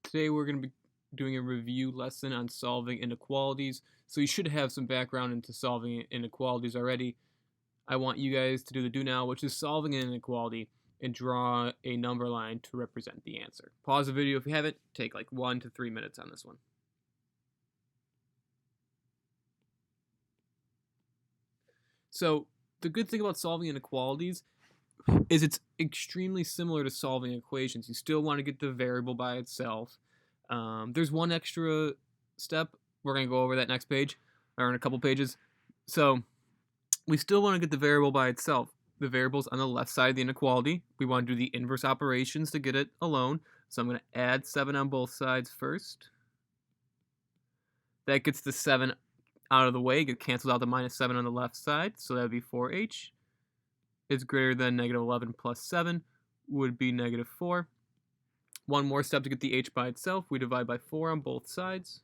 Today we're going to be doing a review lesson on solving inequalities. So you should have some background into solving inequalities already. I want you guys to do the do now, which is solving an inequality and draw a number line to represent the answer. Pause the video if you haven't. Take like 1 to 3 minutes on this one. So the good thing about solving inequalities is it's extremely similar to solving equations. You still want to get the variable by itself. There's one extra step. We're going to go over that next page, or in a couple pages. So we still want to get the variable by itself. The variable's on the left side of the inequality. We want to do the inverse operations to get it alone. So I'm going to add 7 on both sides first. That gets the 7 out of the way. It cancels out the minus 7 on the left side. So that would be 4h. Is greater than negative 11 plus 7 would be negative 4. One more step to get the h by itself. We divide by 4 on both sides.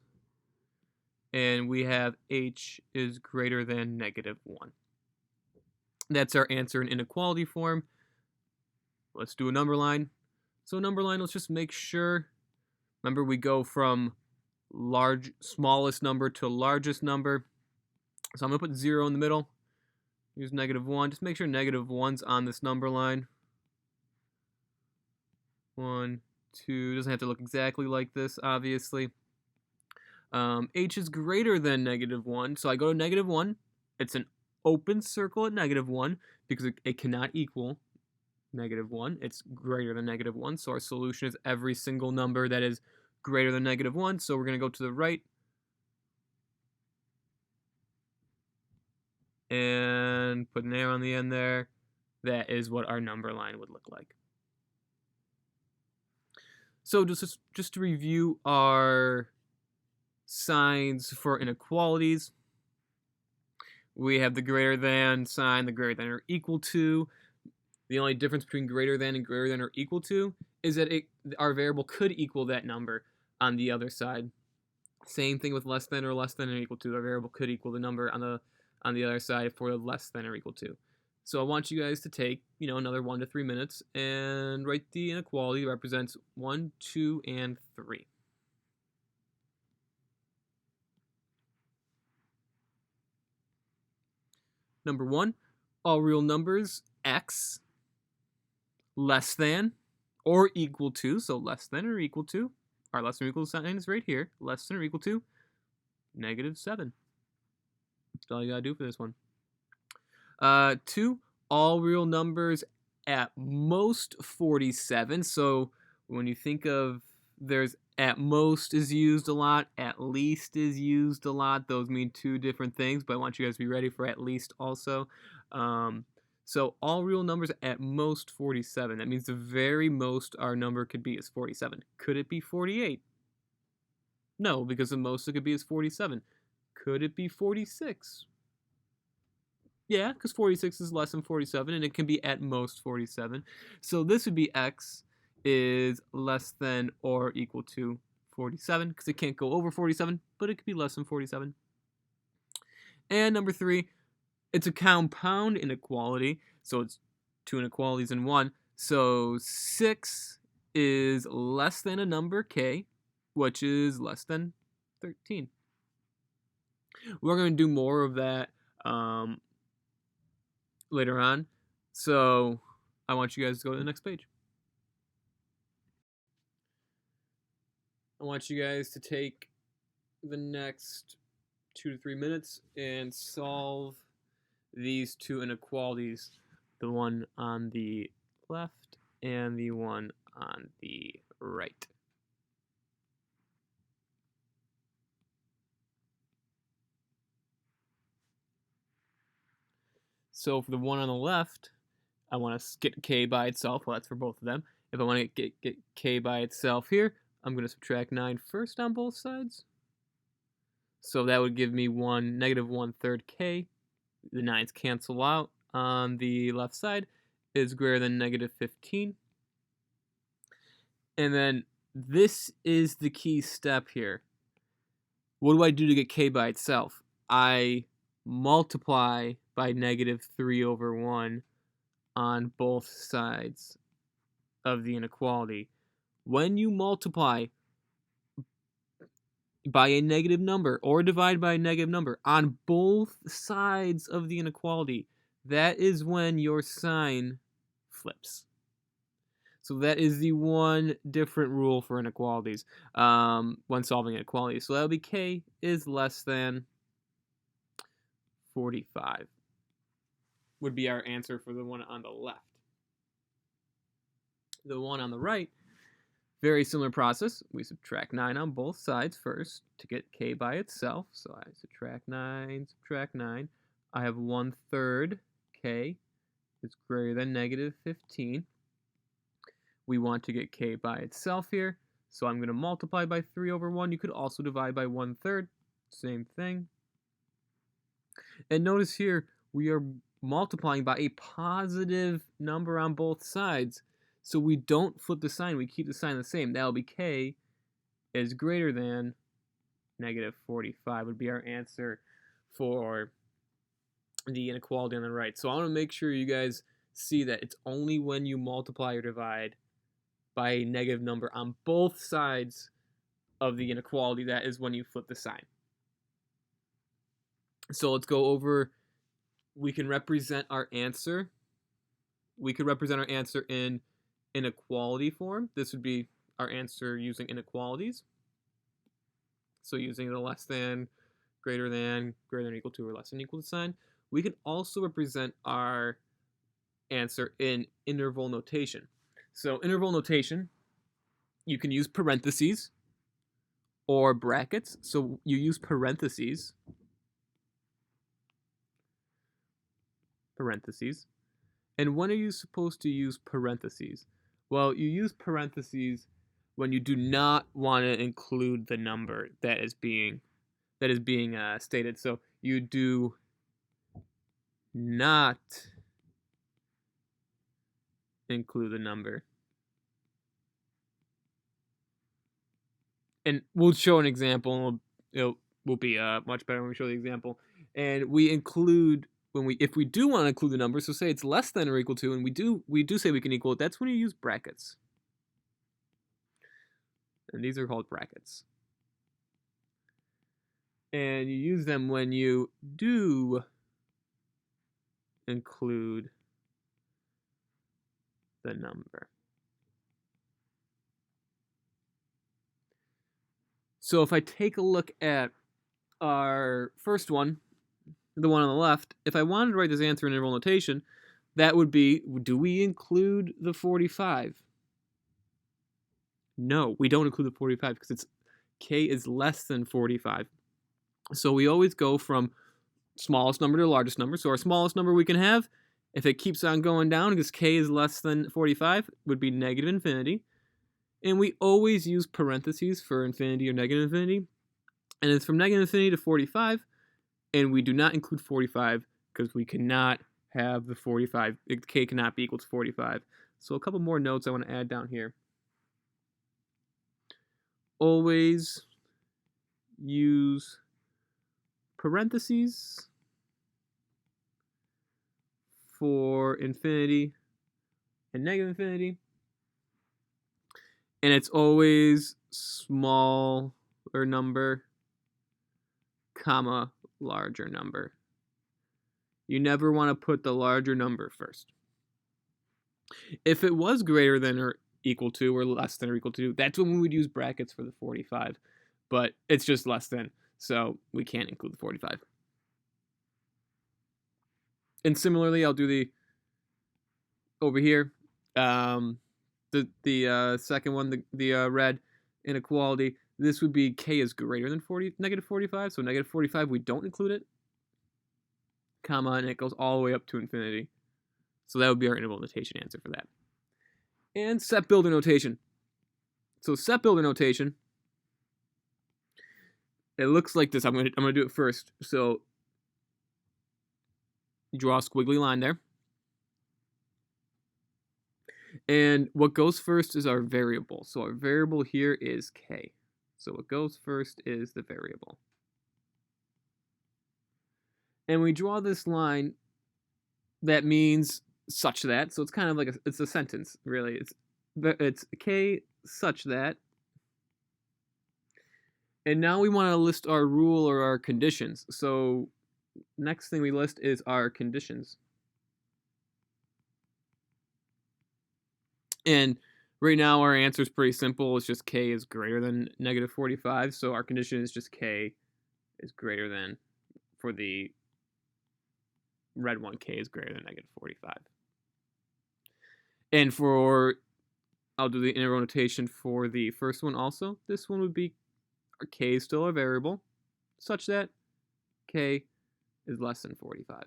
And we have h is greater than negative 1. That's our answer in inequality form. Let's do a number line. So number line, let's just make sure. Remember, we go from smallest number to largest number. So I'm going to put 0 in the middle. Here's negative 1. Just make sure negative 1's on this number line. 1, 2. Doesn't have to look exactly like this, obviously. H is greater than negative 1. So I go to negative 1. It's an open circle at negative 1 because it cannot equal negative 1. It's greater than negative 1. So our solution is every single number that is greater than negative 1. So we're going to go to the right. And put an arrow on the end there. That is what our number line would look like. So just to review our signs for inequalities, we have the greater than sign, the greater than or equal to. The only difference between greater than and greater than or equal to is that our variable could equal that number on the other side. Same thing with less than or equal to. Our variable could equal the number on the other side for less than or equal to. So I want you guys to take, another 1 to 3 minutes and write the inequality that represents 1, 2, and 3. Number 1, all real numbers x less than or equal to, so less than or equal to, our less than or equal to sign is right here, less than or equal to negative 7. That's all you gotta do for this one. 2, all real numbers at most 47. So when you think of there's at most is used a lot, at least is used a lot. Those mean two different things, but I want you guys to be ready for at least also. So all real numbers at most 47. That means the very most our number could be is 47. Could it be 48? No, because the most it could be is 47. Could it be 46? Yeah, because 46 is less than 47, and it can be at most 47. So this would be x is less than or equal to 47, because it can't go over 47, but it could be less than 47. And number 3, it's a compound inequality, so it's 2 inequalities in 1. So 6 is less than a number k, which is less than 13. We're going to do more of that later on. So I want you guys to go to the next page. I want you guys to take the next 2 to 3 minutes and solve these 2 inequalities, the one on the left and the one on the right. So for the one on the left, I want to get k by itself. Well, that's for both of them. If I want to get k by itself here, I'm going to subtract 9 first on both sides. So that would give me negative 1/3 k. The 9's cancel out on the left side is greater than negative 15. And then this is the key step here. What do I do to get k by itself? I multiply by negative 3/1 on both sides of the inequality. When you multiply, by a negative number or divide by a negative number on both sides of the inequality, that is when your sign flips. So that is the one different rule for inequalities when solving inequalities. So that would be k is less than 45 would be our answer for the one on the left. The one on the right, very similar process. We subtract 9 on both sides first to get k by itself. So I subtract 9, I have 1/3 k is greater than negative 15. We want to get k by itself here, so I'm going to multiply by 3/1. You could also divide by 1/3, same thing. And notice here, we are multiplying by a positive number on both sides, so we don't flip the sign, we keep the sign the same. That will be k is greater than negative 45 would be our answer for the inequality on the right. So I want to make sure you guys see that it's only when you multiply or divide by a negative number on both sides of the inequality that is when you flip the sign. So let's go over, we can represent our answer. We could represent our answer in inequality form. This would be our answer using inequalities. So using the less than, greater than equal to, or less than equal to sign. We can also represent our answer in interval notation. So interval notation, you can use parentheses or brackets. So you use parentheses. And when are you supposed to use parentheses? Well, you use parentheses when you do not want to include the number that is being stated. So you do not include the number. And we'll show an example, and it will be much better when we show the example. And we include if we do want to include the number, so say it's less than or equal to, and we do say we can equal it, that's when you use brackets. And these are called brackets. And you use them when you do include the number. So if I take a look at our first one, the one on the left, if I wanted to write this answer in interval notation, that would be, do we include the 45? No, we don't include the 45 because k is less than 45. So we always go from smallest number to largest number. So our smallest number we can have, if it keeps on going down because k is less than 45, would be negative infinity. And we always use parentheses for infinity or negative infinity. And it's from negative infinity to 45. And we do not include 45 because we cannot have the 45. K cannot be equal to 45. So a couple more notes I want to add down here. Always use parentheses for infinity and negative infinity. And it's always smaller number, comma, larger number. You never want to put the larger number first. If it was greater than or equal to, or less than or equal to, that's when we would use brackets for the 45. But it's just less than, so we can't include the 45. And similarly, I'll do the over here. The second one, the red inequality. This would be k is greater than negative 45. So negative 45, we don't include it, comma, and it goes all the way up to infinity. So that would be our interval notation answer for that. And set builder notation. So set builder notation, it looks like this. I'm gonna do it first. So draw a squiggly line there. And what goes first is our variable. So our variable here is k. So what goes first is the variable. And we draw this line that means such that. So it's kind of like it's a sentence, really. It's k such that And now we want to list our rule or our conditions. So next thing we list is our conditions. And right now our answer is pretty simple. It's just k is greater than negative 45. So our condition is just k is greater than, for the red one, k is greater than negative 45. And for, I'll do the interval notation for the first one also. This one would be, our k is still a variable, such that k is less than 45.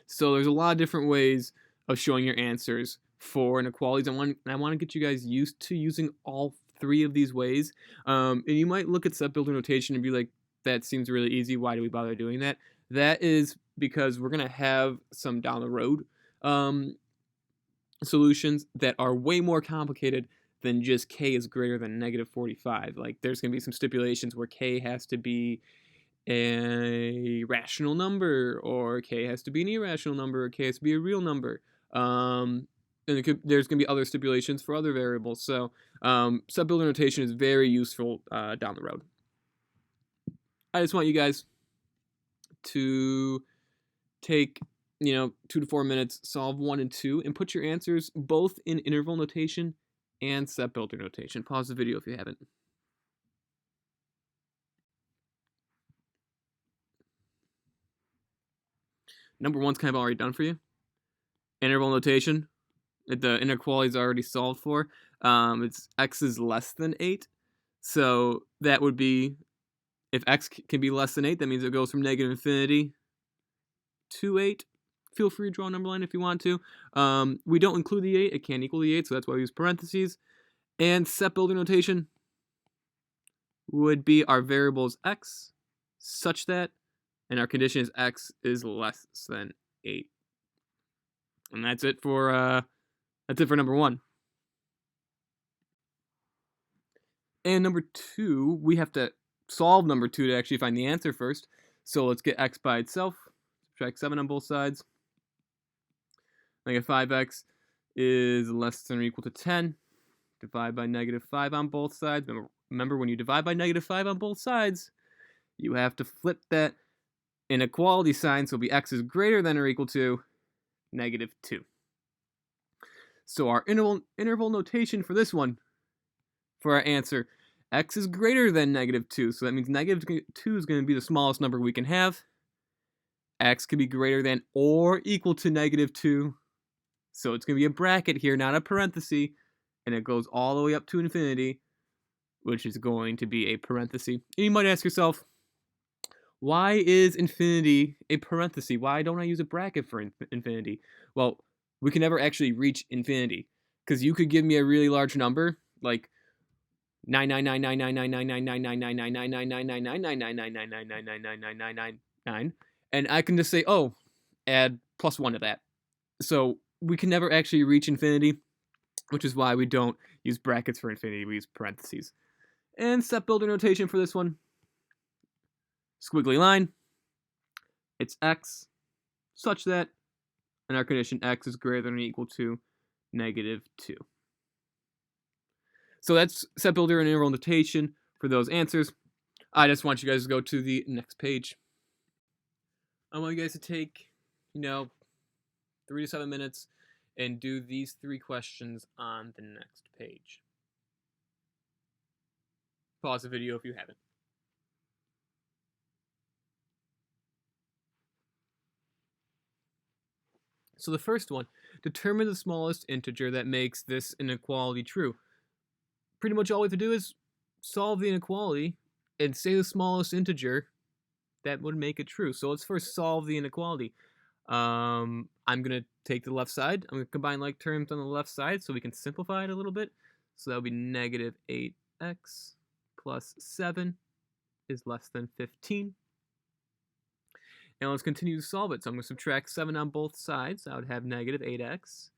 So there's a lot of different ways of showing your answers for inequalities. I want to get you guys used to using all three of these ways. And you might look at set builder notation and be like, that seems really easy. Why do we bother doing that? That is because we're going to have some down the road solutions that are way more complicated than just k is greater than negative 45. Like there's going to be some stipulations where k has to be a rational number, or k has to be an irrational number, or k has to be a real number. And there's going to be other stipulations for other variables. So set builder notation is very useful down the road. I just want you guys to take 2 to 4 minutes, solve 1 and 2, and put your answers both in interval notation and set builder notation. Pause the video if you haven't. Number 1's kind of already done for you. Interval notation, the inequality is already solved for. It's x is less than 8. So that would be, if x can be less than 8, that means it goes from negative infinity to 8. Feel free to draw a number line if you want to. We don't include the 8. It can't equal the 8, so that's why we use parentheses. And set builder notation would be our variable is x, such that, and our condition is x is less than 8. And that's it for number 1. And number 2, we have to solve number 2 to actually find the answer first. So let's get x by itself. Subtract 7 on both sides. Negative 5x is less than or equal to 10. Divide by negative 5 on both sides. Remember, when you divide by negative 5 on both sides, you have to flip that inequality sign, so it'll be x is greater than or equal to negative 2. So our interval notation for this one, for our answer, x is greater than negative 2. So that means negative 2 is going to be the smallest number we can have. X can be greater than or equal to negative 2. So it's going to be a bracket here, not a parenthesis. And it goes all the way up to infinity, which is going to be a parenthesis. And you might ask yourself, why is infinity a parenthesis? Why don't I use a bracket for infinity? Well, we can never actually reach infinity, because you could give me a really large number, like 99999999999999999999999999999, and I can just say, oh, add plus 1 to that. So we can never actually reach infinity, which is why we don't use brackets for infinity. We use parentheses. And set builder notation for this one, squiggly line, it's x, such that, and our condition x is greater than or equal to negative 2. So that's set builder and interval notation for those answers. I just want you guys to go to the next page. I want you guys to take, 3 to 7 minutes and do these 3 questions on the next page. Pause the video if you haven't. So the first one, determine the smallest integer that makes this inequality true. Pretty much all we have to do is solve the inequality and say the smallest integer that would make it true. So let's first solve the inequality. I'm going to take the left side. I'm going to combine like terms on the left side so we can simplify it a little bit. So that would be negative 8x plus 7 is less than 15. And let's continue to solve it. So I'm going to subtract 7 on both sides. I would have negative 8x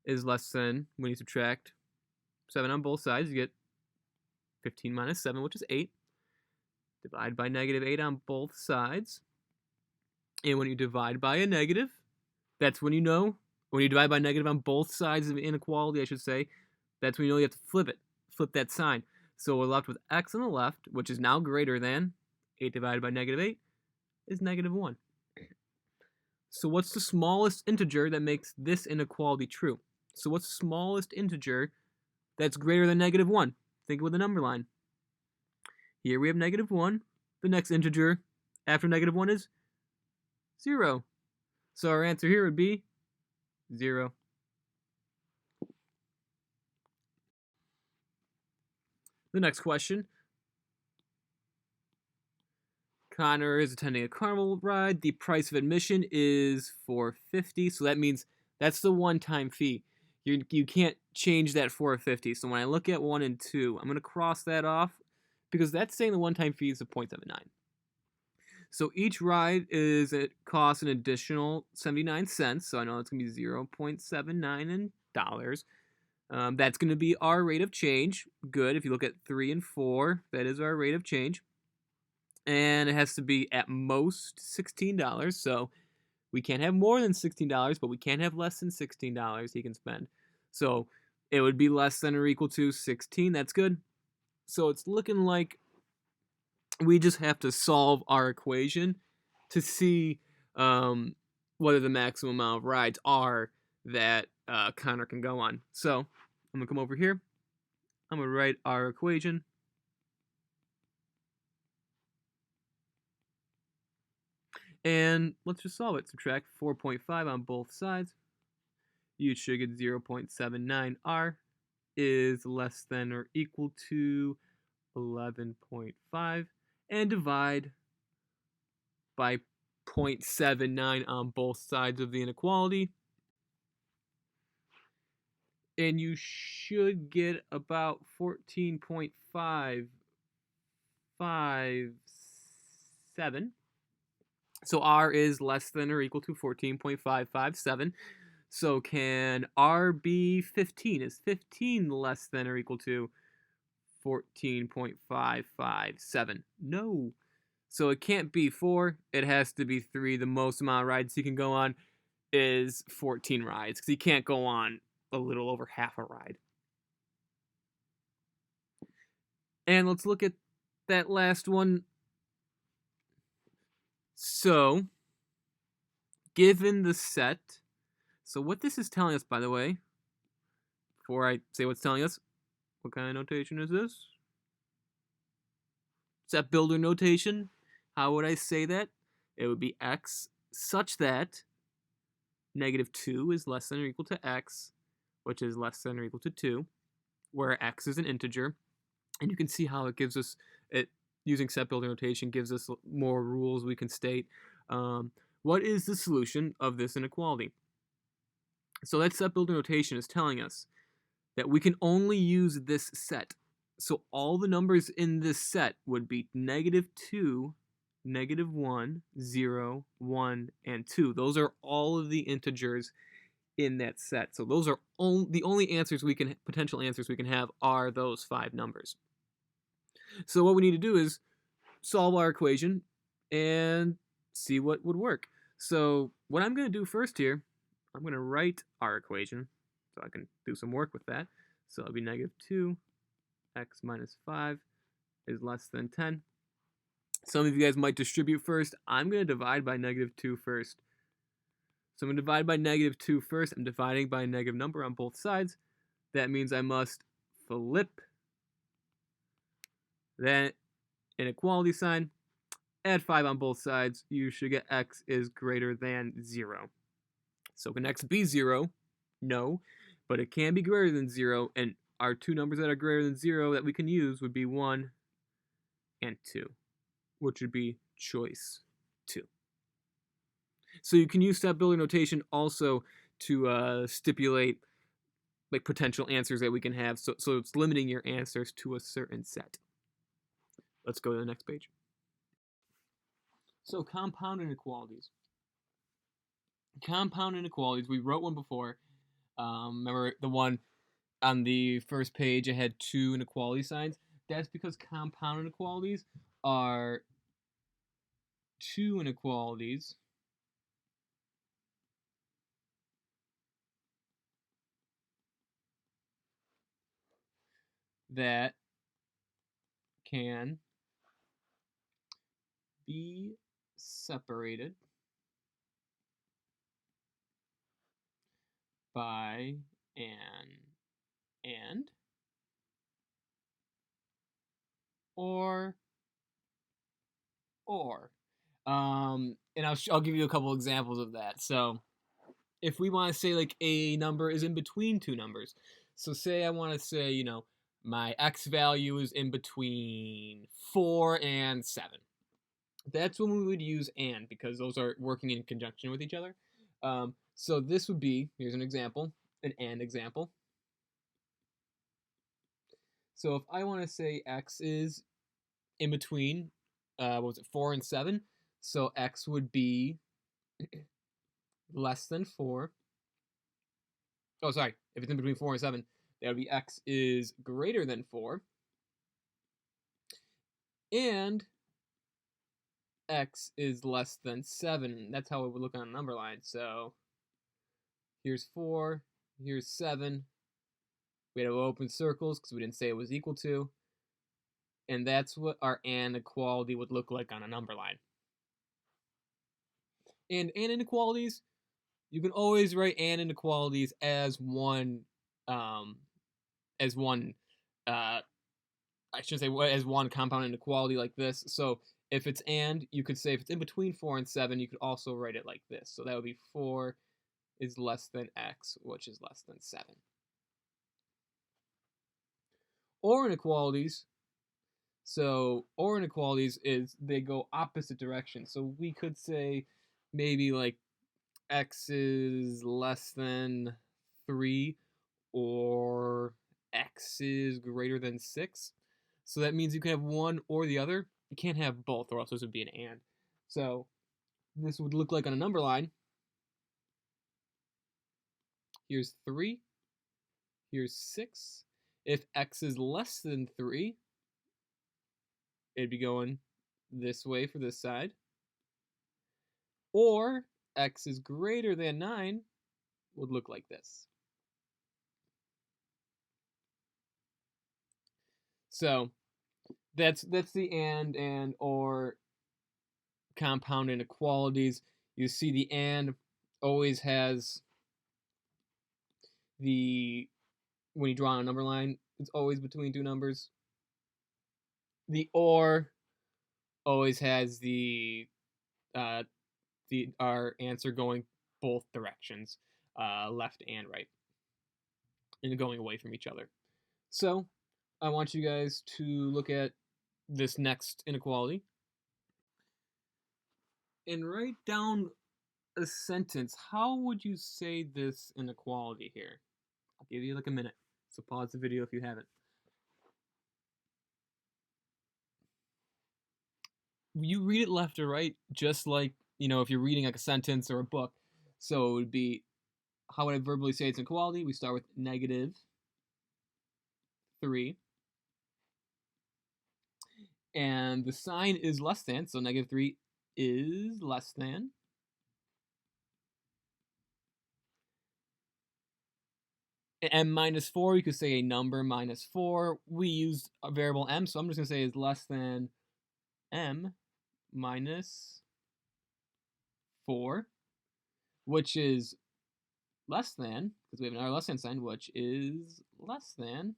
is less than, when you subtract 7 on both sides, you get 15 minus 7, which is 8. Divide by negative 8 on both sides. And when you divide by a negative, that's when you know, when you divide by negative on both sides of the inequality, I should say, that's when you know you have to flip it. Flip that sign. So we're left with x on the left, which is now greater than 8 divided by negative 8 is negative 1. So what's the smallest integer that makes this inequality true? So what's the smallest integer that's greater than negative 1? Think with the number line. Here we have negative 1. The next integer after negative 1 is 0. So our answer here would be 0. The next question. Connor is attending a carnival ride. The price of admission is $4.50. So that means that's the one-time fee. You can't change that $4.50. So when I look at 1 and 2, I'm going to cross that off because that's saying the one-time fee is a 0.79. So each ride it costs an additional 79 cents. So I know it's going to be 0.79 in dollars. That's going to be our rate of change. Good. If you look at 3 and 4, that is our rate of change. And it has to be at most $16. So we can't have more than $16, but we can't have less than $16 he can spend. So it would be less than or equal to 16. That's good. So it's looking like we just have to solve our equation to see whether the maximum amount of rides are that Connor can go on. So I'm going to come over here. I'm going to write our equation. And let's just solve it. Subtract 4.5 on both sides. You should get 0.79. R is less than or equal to 11.5. And divide by 0.79 on both sides of the inequality. And you should get about 14.557. So R is less than or equal to 14.557. So can R be 15? Is 15 less than or equal to 14.557? No. So it can't be 4. It has to be 3. The most amount of rides he can go on is 14 rides because he can't go on a little over half a ride. And let's look at that last one. So, given the set, so what this is telling us, by the way, before I say what's telling us, what kind of notation is this? Set builder notation. How would I say that? It would be x such that negative 2 is less than or equal to x, which is less than or equal to 2, where x is an integer. And you can see how it gives us, using set builder notation gives us more rules we can state. What is the solution of this inequality? So that set builder notation is telling us that we can only use this set. So all the numbers in this set would be negative 2, negative 1, 0, 1, and 2. Those are all of the integers in that set. So those are the only answers potential answers we can have are those 5 numbers. So what we need to do is solve our equation and see what would work. So what I'm going to do first here, I'm going to write our equation so I can do some work with that. So it'll be negative 2, x minus 5 is less than 10. Some of you guys might distribute first. I'm going to divide by negative 2 first. So I'm going to divide by negative 2 first. I'm dividing by a negative number on both sides. That means I must flip that inequality sign, add 5 on both sides. You should get x is greater than 0. So can x be 0? No, but it can be greater than 0, and our two numbers that are greater than 0 that we can use would be 1 and 2, which would be choice 2. So you can use step builder notation also to stipulate like potential answers that we can have. So it's limiting your answers to a certain set. Let's go to the next page. So compound inequalities. Compound inequalities, we wrote one before. Remember the one on the first page, it had 2 inequality signs. That's because compound inequalities are 2 inequalities that can be separated by an and or. And I'll give you a couple examples of that. So if we want to say like a number is in between two numbers, so say I want to say, my x value is in between 4 and 7. That's when we would use and, because those are working in conjunction with each other. So this would be, here's an example, an and example. So if I want to say x is in between, 4 and 7, so x would be less than 4. Oh, sorry. If it's in between 4 and 7, that would be x is greater than 4. And x is less than 7. That's how it would look on a number line. So here's 4, here's 7. We had to open circles because we didn't say it was equal to. And that's what our and equality would look like on a number line. And inequalities, you can always write and inequalities as one, I shouldn't say as one compound inequality like this. So if it's and, you could say if it's in between 4 and 7, you could also write it like this. So that would be 4 is less than x, which is less than 7. Or inequalities. So or inequalities is they go opposite directions. So we could say maybe like x is less than 3 or x is greater than 6. So that means you can have one or the other. You can't have both, or else this would be an and. So this would look like on a number line. Here's 3. Here's 6. If x is less than 3, it'd be going this way for this side. Or x is greater than 9 would look like this. So that's the and or compound inequalities. You see the and always has the, when you draw on a number line, it's always between two numbers. The or always has our answer going both directions, left and right, and going away from each other. So I want you guys to look at this next inequality and write down a sentence. How would you say this inequality here? I'll give you like a minute. So pause the video if you haven't. You read it left or right, just like, if you're reading like a sentence or a book. So it would be, how would I verbally say it's inequality? We start with -3. And the sign is less than, so -3 is less than. M minus 4, you could say a number minus 4. We used a variable m, so I'm just going to say is less than m minus 4, which is less than, because we have another less than sign, which is less than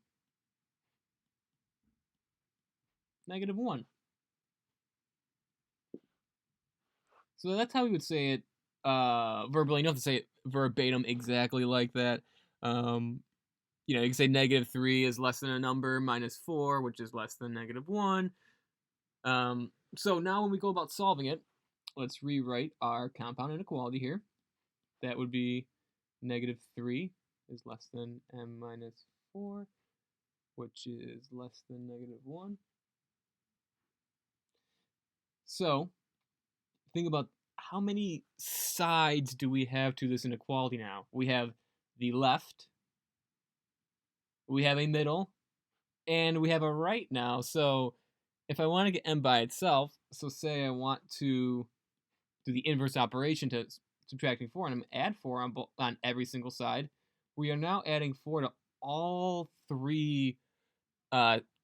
-1. So that's how we would say it verbally. You don't have to say it verbatim exactly like that. You can say -3 is less than a number minus 4, which is less than -1. So now when we go about solving it, let's rewrite our compound inequality here. That would be -3 is less than m minus 4, which is less than -1. So think about how many sides do we have to this inequality now? We have the left, we have a middle, and we have a right now. So if I want to get m by itself, so say I want to do the inverse operation to subtracting 4, and I'm going to add 4 on every single side, we are now adding 4 to all three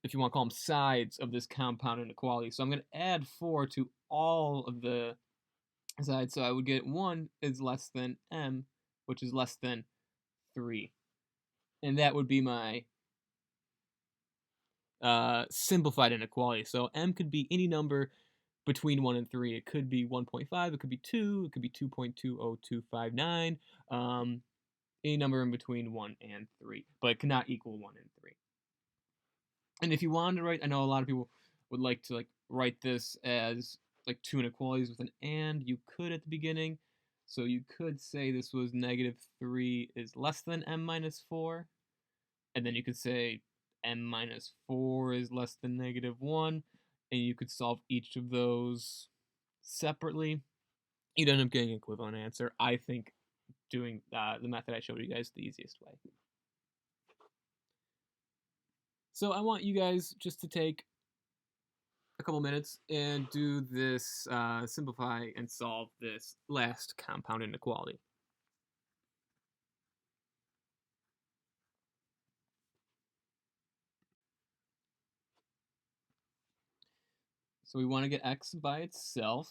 if you want to call them sides of this compound inequality. So I'm going to add 4 to all of the sides. So I would get 1 is less than m, which is less than 3. And that would be my simplified inequality. So m could be any number between 1 and 3. It could be 1.5, it could be 2, it could be 2.20259, any number in between 1 and 3, but it cannot equal 1 and 3. And if you wanted to write, I know a lot of people would like to write this as like 2 inequalities with an and. You could at the beginning. So you could say this was negative 3 is less than m minus 4. And then you could say m minus 4 is less than negative 1. And you could solve each of those separately. You'd end up getting an equivalent answer. I think doing the method I showed you guys the easiest way. So I want you guys just to take a couple minutes and do this, simplify and solve this last compound inequality. So we want to get x by itself.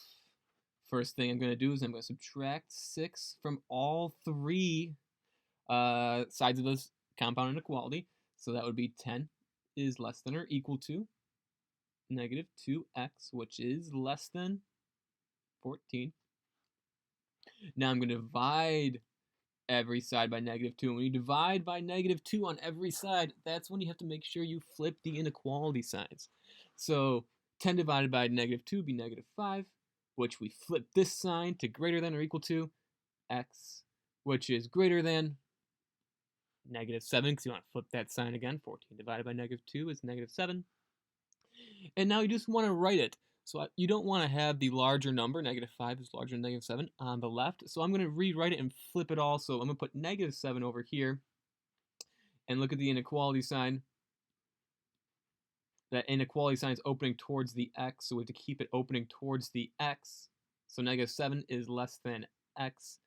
First thing I'm going to do is I'm going to subtract 6 from all 3 sides of this compound inequality. So that would be 10 is less than or equal to negative 2x, which is less than 14. Now I'm going to divide every side by negative 2. And when you divide by negative 2 on every side, that's when you have to make sure you flip the inequality signs. So 10 divided by negative 2 would be negative 5, which we flip this sign to greater than or equal to x, which is greater than negative 7, because you want to flip that sign again. 14 divided by negative 2 is negative 7. And now you just want to write it. So you don't want to have the larger number, negative 5 is larger than negative 7, on the left. So I'm going to rewrite it and flip it all. So I'm going to put negative 7 over here. And look at the inequality sign. That inequality sign is opening towards the x, so we have to keep it opening towards the x. So negative 7 is less than x.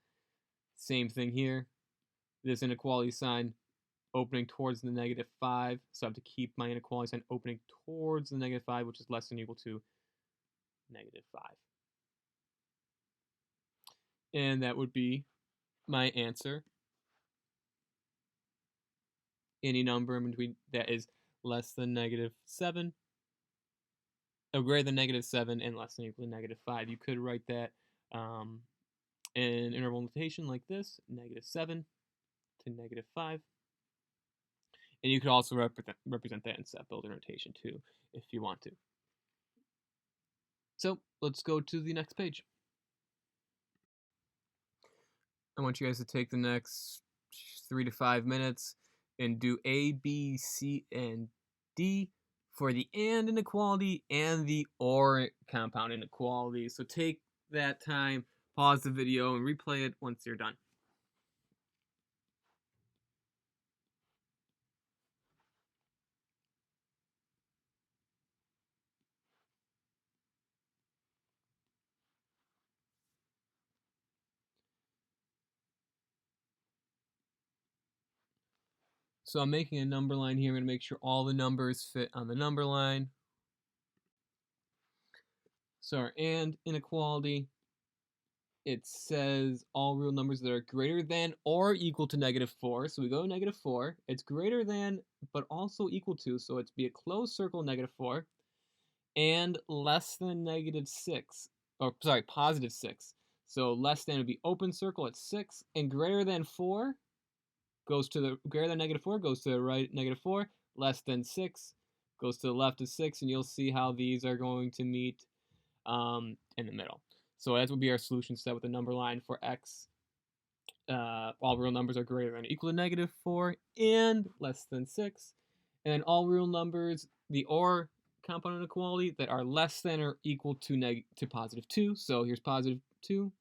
Same thing here. This inequality sign opening towards the negative 5, so I have to keep my inequality sign opening towards the negative 5, which is less than or equal to negative 5. And that would be my answer. Any number in between that is less than negative 7, or greater than negative 7, and less than or equal to negative 5. You could write that in interval notation like this, negative 7 to negative 5. And you could also represent that in set builder notation too, if you want to. So let's go to the next page. I want you guys to take the next 3 to 5 minutes and do A, B, C, and D for the and inequality and the or compound inequality. So take that time, pause the video, and replay it once you're done. So I'm making a number line here. I'm going to make sure all the numbers fit on the number line. So our and inequality, it says all real numbers that are greater than or equal to negative 4. So we go negative 4. It's greater than, but also equal to. So it's be a closed circle, negative 4. And less than negative 6. Or, sorry, positive 6. So less than would be open circle at 6. And greater than 4 goes to the, greater than negative 4 goes to the right, negative 4. Less than 6 goes to the left of 6. And you'll see how these are going to meet in the middle. So that would be our solution set with the number line for x. All real numbers are greater than or equal to negative 4 and less than 6. And then all real numbers, the or compound inequality, that are less than or equal to positive 2. So here's positive 2.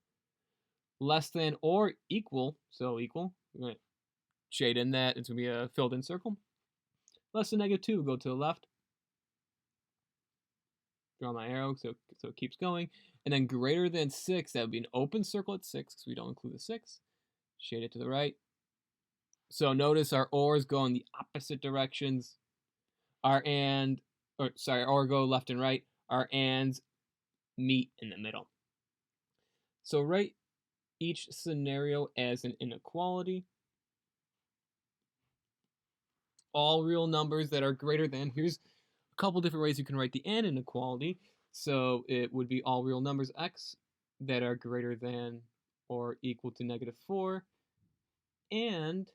Less than or equal, so equal. We're going to shade in that. It's going to be a filled in circle. Less than negative 2, go to the left. Draw my arrow so it keeps going. And then greater than 6, that would be an open circle at 6 because we don't include the 6. Shade it to the right. So notice our ors go in the opposite directions. or go left and right, our ands meet in the middle. So write each scenario as an inequality. All real numbers that are greater than, here's a couple different ways you can write the and inequality. So it would be all real numbers x that are greater than or equal to -4, and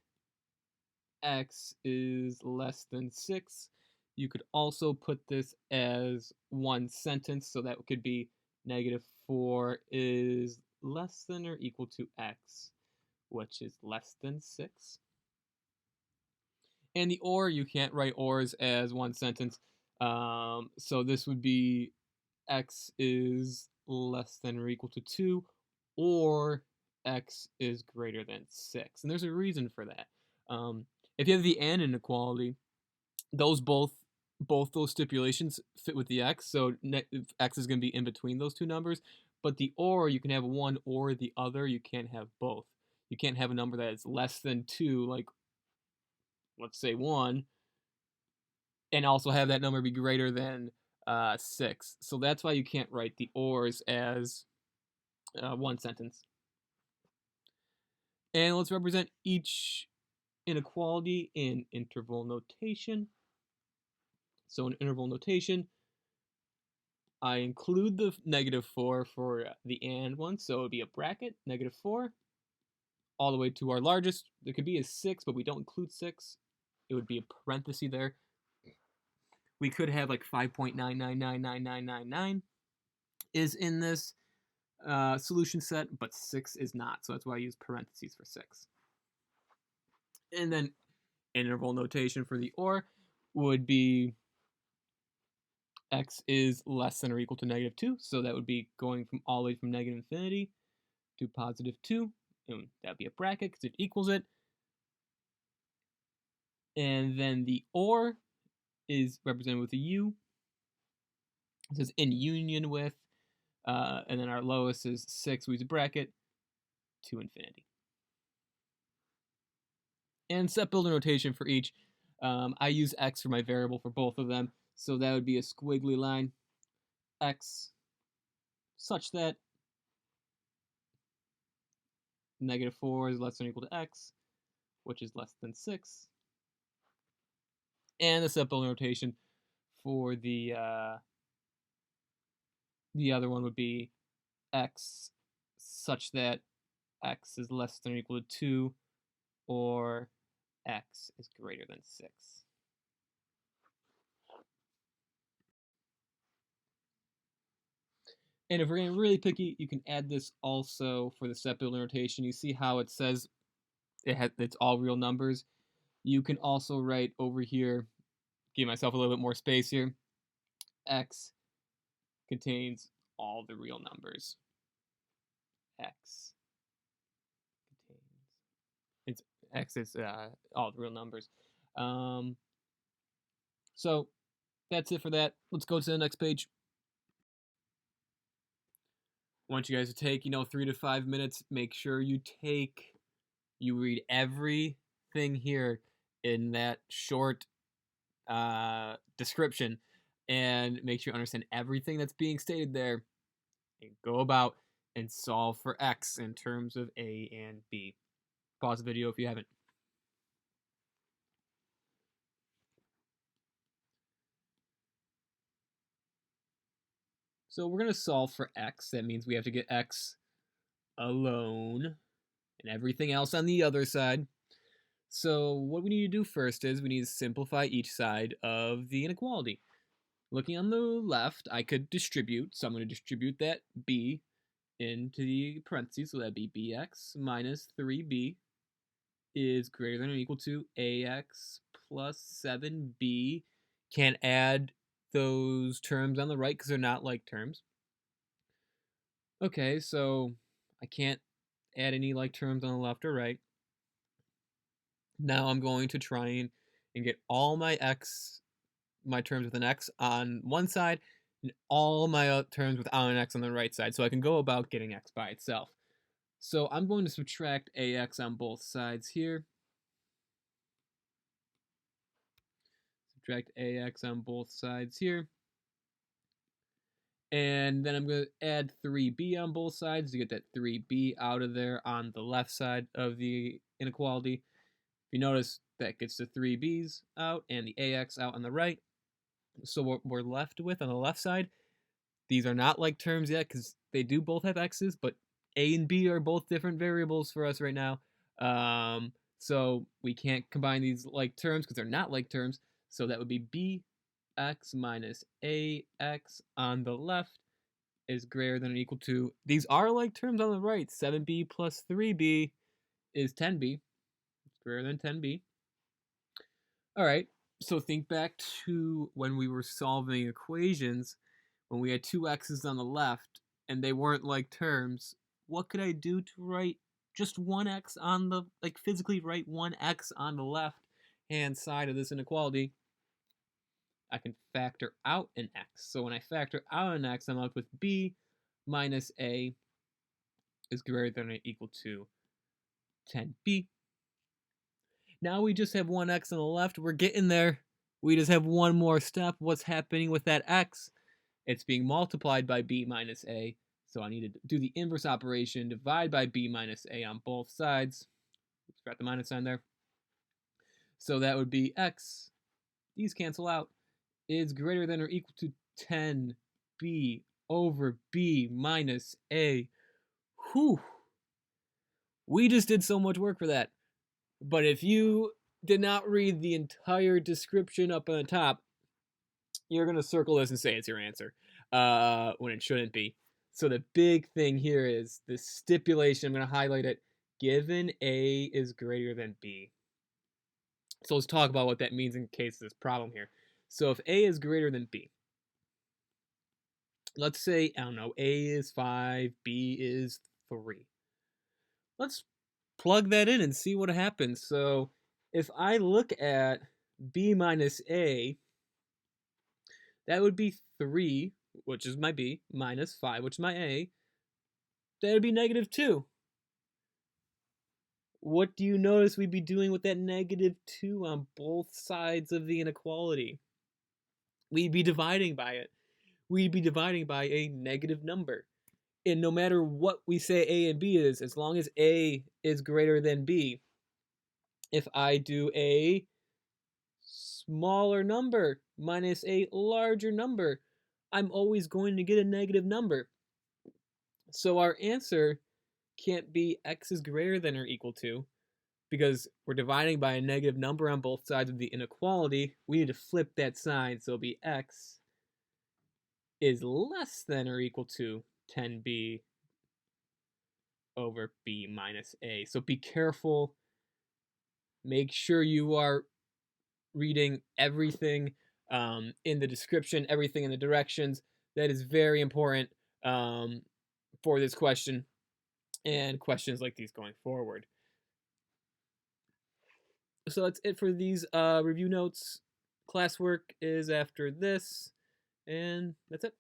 x is less than 6. You could also put this as one sentence, so that could be -4 is less than or equal to x, which is less than 6. And the or, you can't write ors as one sentence. So this would be x is less than or equal to 2, or x is greater than 6. And there's a reason for that. If you have the and inequality, those both those stipulations fit with the x, so x is going to be in between those two numbers. But the or, you can have one or the other. You can't have both. You can't have a number that is less than 2, like let's say 1, and also have that number be greater than 6. So that's why you can't write the ors as one sentence. And let's represent each inequality in interval notation. So in interval notation, I include the -4 for the and one, so it would be a bracket, -4, all the way to our largest. There could be a 6, but we don't include 6. It would be a parenthesis there. We could have like 5.9999999 is in this solution set, but 6 is not, so that's why I use parentheses for 6. And then interval notation for the or would be x is less than or equal to -2, so that would be going from all the way from -infinity to +2, and that'd be a bracket because it equals it. And then the or is represented with a u. It says in union with, and then our lowest is 6, we use a bracket, to infinity. And set builder notation for each. I use x for my variable for both of them, so that would be a squiggly line, x such that -4 is less than or equal to x, which is less than 6. And the set builder notation for the other one would be x such that x is less than or equal to 2, or x is greater than 6. And if we're getting really picky, you can add this also for the set builder notation. You see how it says it's all real numbers. You can also write over here, give myself a little bit more space here, x contains all the real numbers. X contains, x is all the real numbers. So that's it for that. Let's go to the next page. I want you guys to take 3 to 5 minutes. Make sure you read everything here in that short description, and make sure you understand everything that's being stated there, and go about and solve for x in terms of a and b. Pause the video if you haven't. So we're going to solve for x. That means we have to get x alone and everything else on the other side. So what we need to do first is we need to simplify each side of the inequality. Looking on the left, I could distribute, so I'm going to distribute that b into the parentheses, so that'd be bx minus 3b is greater than or equal to ax plus 7b. Can't add those terms on the right because they're not like terms. Okay, so I can't add any like terms on the left or right. Now I'm going to try and get all my terms with an x on one side and all my terms without an x on the right side, so I can go about getting x by itself. So I'm going to subtract ax on both sides here. Subtract ax on both sides here. And then I'm going to add 3b on both sides to get that 3b out of there on the left side of the inequality. If you notice, that gets the 3b's out and the ax out on the right. So what we're left with on the left side, these are not like terms yet because they do both have x's, but a and b are both different variables for us right now. So we can't combine these like terms because they're not like terms. So that would be bx minus ax on the left is greater than or equal to, these are like terms on the right. 7b plus 3b is 10b. It's greater than 10b. All right, so think back to when we were solving equations, when we had two x's on the left and they weren't like terms. What could I do to write just one x on the, like physically write one x on the left hand side of this inequality? I can factor out an x. So when I factor out an x, I'm left with b minus a is greater than or equal to 10b. Now we just have one x on the left. We're getting there. We just have one more step. What's happening with that x? It's being multiplied by b minus a. So I need to do the inverse operation, divide by b minus a on both sides. Let's got the minus sign there. So that would be x, these cancel out, is greater than or equal to 10b over b minus a. Whew. We just did so much work for that. But if you did not read the entire description up on the top, you're going to circle this and say it's your answer when it shouldn't be. So the big thing here is the stipulation. I'm going to highlight it. Given A is greater than B. So let's talk about what that means in case of this problem here. So if A is greater than B, let's say, I don't know, A is 5, B is 3. Let's plug that in and see what happens. So if I look at B minus A, that would be 3, which is my B, minus 5, which is my A. That would be negative 2. What do you notice we'd be doing with that negative 2 on both sides of the inequality? We'd be dividing by it. We'd be dividing by a negative number. And no matter what we say A and B is, as long as A is greater than B, if I do a smaller number minus a larger number, I'm always going to get a negative number. So our answer can't be x is greater than or equal to, because we're dividing by a negative number on both sides of the inequality. We need to flip that sign, so it'll be x is less than or equal to 10b over b minus a. So be careful. Make sure you are reading everything in the description, everything in the directions. That is very important for this question and questions like these going forward. So that's it for these review notes. Classwork is after this, and that's it.